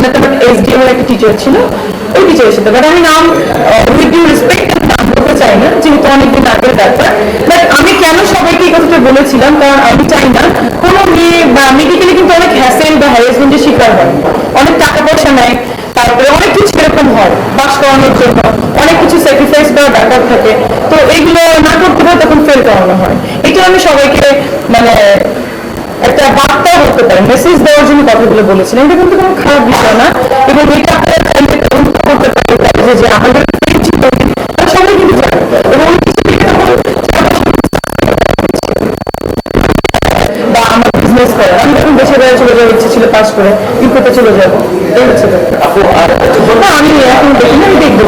একটা এসডিএম এর একটা টিচার ছিল, ওই টিচারের সাথে। বাট আমি নাম উইথ ডিউ রেসপেক্ট নাম বলতে চাই না, যেহেতু অনেকদিন আগের ব্যাপার। বাট আমি কেন সবাইকে এই কথাটা বলেছিলাম, কারণ আমি চাই না কোনো মেয়ে বা মেডিকেলি কিন্তু অনেক হ্যাসেল বা হ্যারাসমেন্টের শিকার হয়, অনেক টাকা পয়সা নেয়, তারপরে অনেক কিছু এরকম হয় পাস করানোর জন্য, অনেক কিছু স্যাক্রিফাইস করার ব্যাপার থাকে। তো এগুলো না করতে হয় তখন ফেল করানো হয়। এটা আমি সবাইকে মানে একটা বার্তা বলতে পারি, মেসেজ দেওয়ার জন্য কথাগুলো বলেছিলাম। এটা কিন্তু কোনো খারাপ বিষয় না, এবং এটা আপনারা চাইলে তদন্ত করতে পারি যে আমাদের সবাই কিন্তু জানে, এবং বা আমার বিজনেস করে আমি যখন দেশের বাইরে চলে যাওয়ার ইচ্ছে ছিল পাস করে, ইউকেতে চলে যাবো, এই হচ্ছে আমি এখন দেখি না, আমি দেখবো।